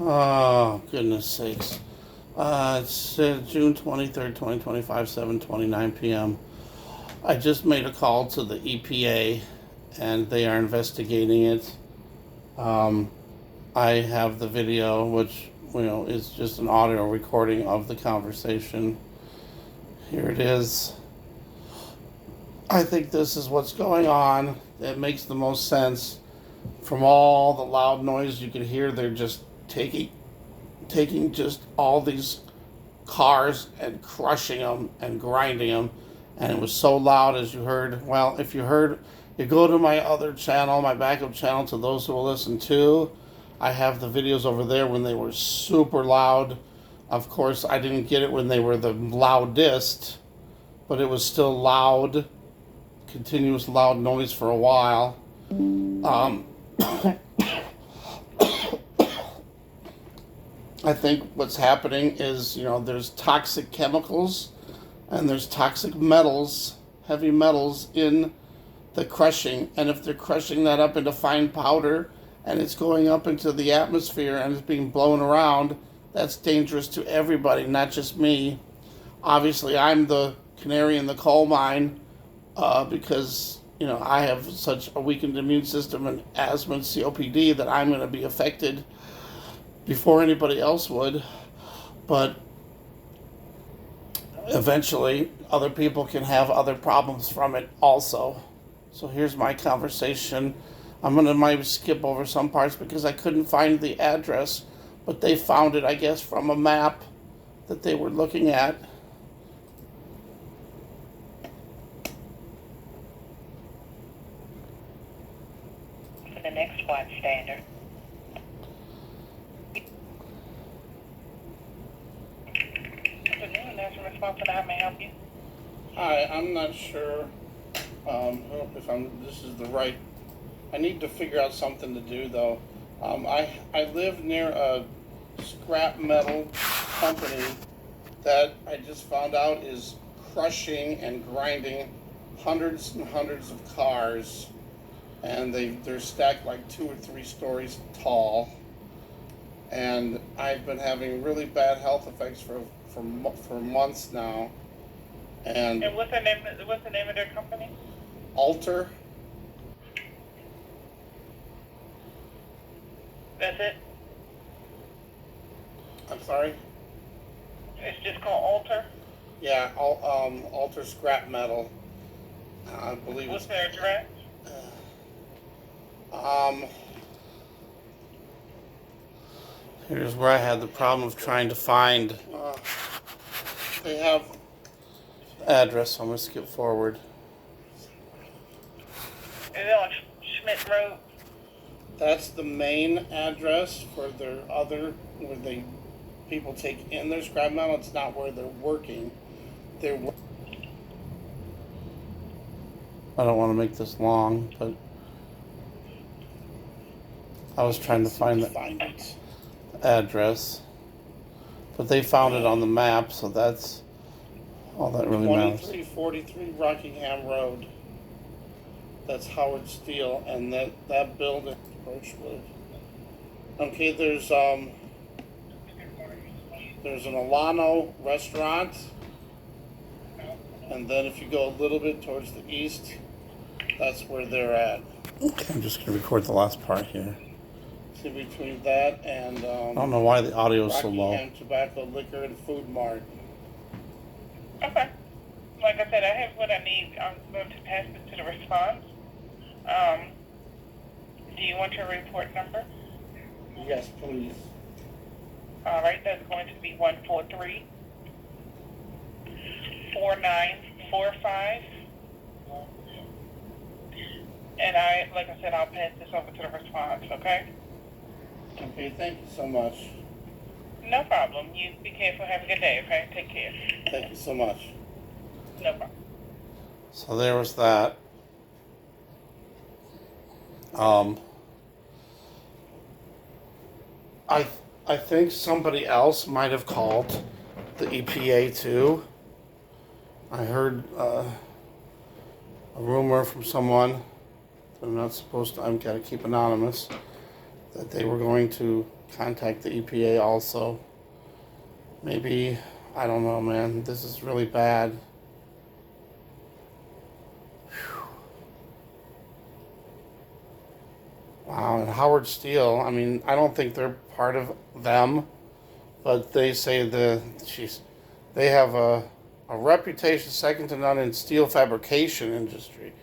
Oh, goodness sakes. It's June 23rd, 2025, 7:29 p.m. I just made a call to the E.P.A. and they are investigating it. Um, I have the video, which, is just an audio recording of the conversation. Here it is. I think this is what's going on. It makes the most sense. From all the loud noise you could hear, they're just taking just all these cars and crushing them and grinding them. And it was so loud, as you heard. Well, if you heard, you go to my other channel, my backup channel, to those who will listen to. I have the videos over there when they were super loud. Of course, I didn't get it when they were the loudest, but it was still loud, continuous loud noise for a while. I think what's happening is, there's toxic chemicals and there's toxic metals, heavy metals in the crushing. And if they're crushing that up into fine powder and it's going up into the atmosphere and it's being blown around, that's dangerous to everybody, not just me. Obviously, I'm the canary in the coal mine because, I have such a weakened immune system and asthma and COPD that I'm going to be affected before anybody else would, but eventually other people can have other problems from it also. So here's my conversation. I'm going to maybe skip over some parts because I couldn't find the address, but they found it, I guess, from a map that they were looking at. For the next flight standard. How may I help you? Hi, I'm not sure if this is the right. I need to figure out something to do though. I live near a scrap metal company that I just found out is crushing and grinding hundreds and hundreds of cars, and they're stacked like 2 or 3 stories tall. And I've been having really bad health effects for months now. And what's the name of their company? Alter. That's it? I'm sorry? It's just called Alter? Yeah, Alter Scrap Metal. I believe. What's their address? Here's where I had the problem of trying to find. They have address, so I'm going to skip forward. Is it on Schmidt Road? That's the main address for their other, where people take in their scrap metal. It's not where they're working. I don't want to make this long, but I was trying to find the address. But they found it on the map, so that's all that really matters. 2343 Rockingham Road. That's Howard Steel, and that building, Birchwood. Okay, there's an Alano restaurant, and then if you go a little bit towards the east, that's where they're at. Okay, I'm just going to record the last part here. In between that and I don't know why the audio is so low. Rockingham Tobacco, Liquor, and Food Mart. Okay. Like I said, I have what I need. I'm going to pass it to the response. Do you want your report number? Yes, please. All right, that's going to be 143 4945. And like I said, I'll pass this over to the response, okay? Okay, thank you so much. No problem. You be careful. Have a good day, okay? Take care. Thank you so much. No problem. So there was that. I think somebody else might have called the E.P.A. too. I heard a rumor from someone that I'm not supposed to. I'm gotta keep anonymous. That they were going to contact the EPA also. Maybe, I don't know, man. This is really bad. Wow, and Howard Steel, I mean, I don't think they're part of them, but they say they have a reputation second to none in steel fabrication industry.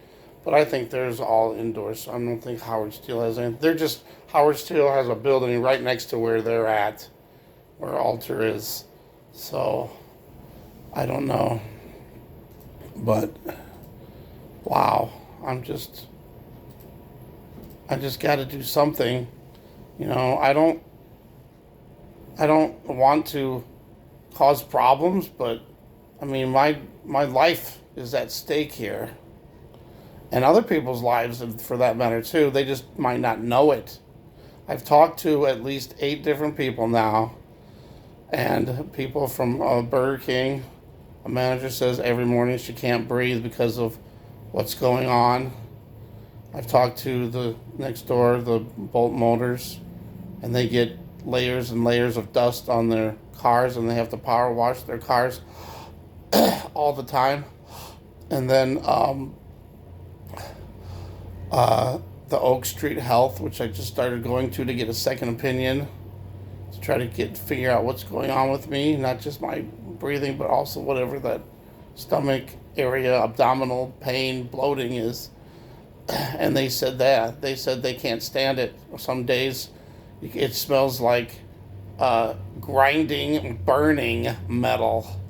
But I think theirs all indoors, so I don't think Howard Steel has anything. Howard Steel has a building right next to where they're at, where Alter is. So, I don't know. But, wow, I just got to do something. I don't want to cause problems, but I mean, my life is at stake here, and other people's lives, for that matter, too. They just might not know it. I've talked to at least 8 different people now, and people from Burger King. A manager says every morning she can't breathe because of what's going on. I've talked to the next door, the Bolt Motors, and they get layers and layers of dust on their cars, and they have to power wash their cars all the time. And then the Oak Street Health, which I just started going to get a second opinion, to try to figure out what's going on with me, not just my breathing, but also whatever that stomach area, abdominal pain, bloating is. And they said they can't stand it. Some days it smells like grinding, burning metal.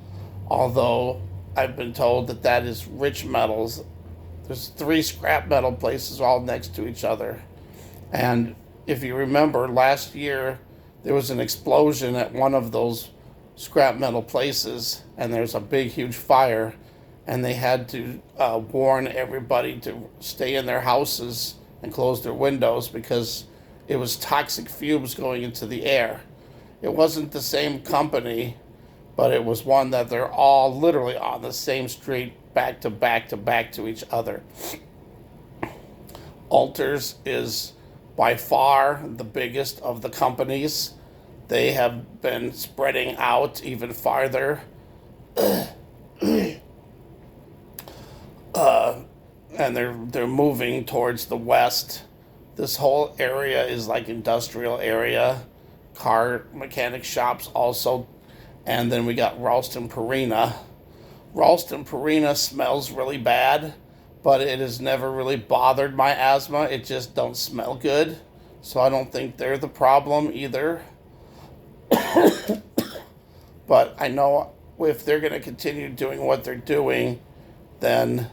Although I've been told that is rich metals. There's 3 scrap metal places all next to each other. And if you remember, last year there was an explosion at one of those scrap metal places, and there's a big, huge fire, and they had to warn everybody to stay in their houses and close their windows because it was toxic fumes going into the air. It wasn't the same company, but it was one that they're all literally on the same street, back to back to back to each other. Alters is by far the biggest of the companies. They have been spreading out even farther. And they're moving towards the west. This whole area is like industrial area, car mechanic shops also, and then we got Ralston Purina. Ralston Purina smells really bad, but it has never really bothered my asthma. It just don't smell good, so I don't think they're the problem either. But I know if they're going to continue doing what they're doing, then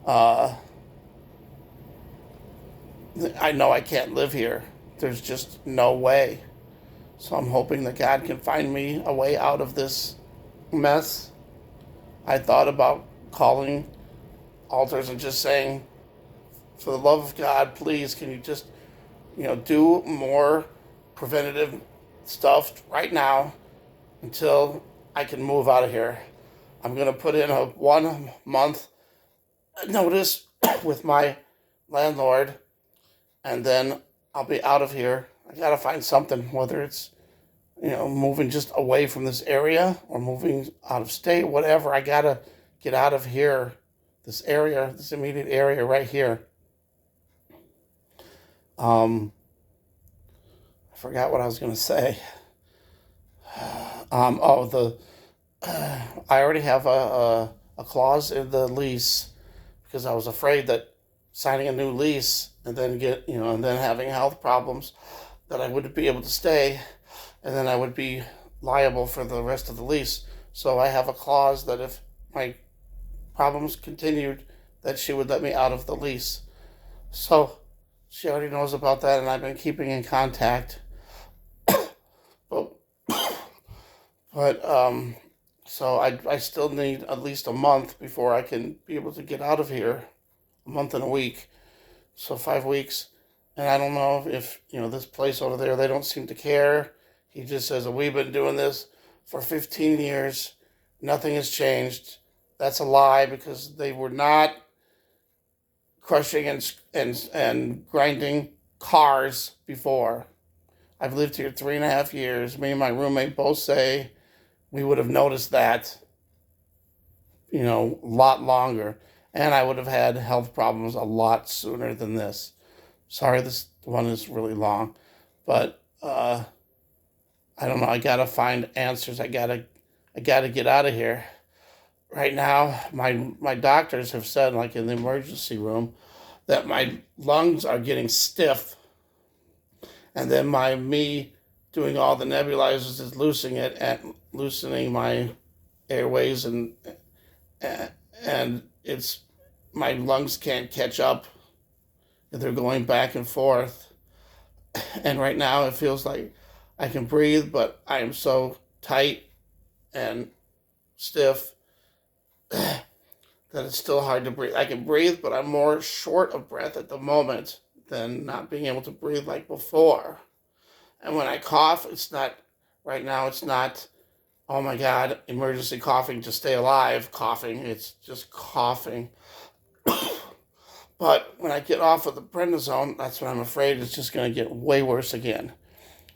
I know I can't live here. There's just no way. So I'm hoping that God can find me a way out of this mess. I thought about calling Alters and just saying, for the love of God, please, can you just, do more preventative stuff right now until I can move out of here. I'm going to put in a 1-month notice with my landlord, and then I'll be out of here. I got to find something, whether it's, moving just away from this area or moving out of state, whatever. I got to get out of here, this immediate area right here. I forgot what I was going to say. I already have a clause in the lease because I was afraid that signing a new lease and then and then having health problems, that I wouldn't be able to stay, and then I would be liable for the rest of the lease. So I have a clause that if my problems continued, that she would let me out of the lease. So she already knows about that, and I've been keeping in contact. But so I still need at least a month before I can be able to get out of here. A month and a week, so 5 weeks. And I don't know if this place over there, they don't seem to care. He just says, we've been doing this for 15 years. Nothing has changed. That's a lie, because they were not crushing and grinding cars before. I've lived here 3.5 years. Me and my roommate both say we would have noticed that, a lot longer. And I would have had health problems a lot sooner than this. Sorry, this one is really long. But I don't know. I gotta find answers. I gotta get out of here. Right now, my doctors have said, like in the emergency room, that my lungs are getting stiff, and then me doing all the nebulizers is loosening my airways, and it's my lungs can't catch up. They're going back and forth, and right now it feels like I can breathe, but I am so tight and stiff that it's still hard to breathe. I can breathe, but I'm more short of breath at the moment than not being able to breathe like before. And when I cough, right now, it's not, oh my God, emergency coughing to stay alive coughing. It's just coughing. But when I get off of the prednisone, that's when I'm afraid it's just going to get way worse again.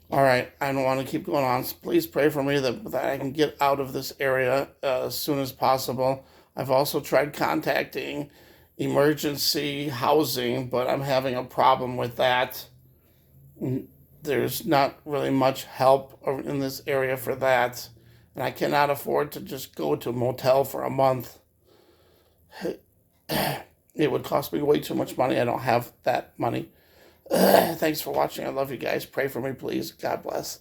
All right, I don't want to keep going on. So please pray for me that I can get out of this area as soon as possible. I've also tried contacting emergency housing, but I'm having a problem with that. There's not really much help in this area for that. And I cannot afford to just go to a motel for a month. It would cost me way too much money. I don't have that money. Thanks for watching. I love you guys. Pray for me, please. God bless.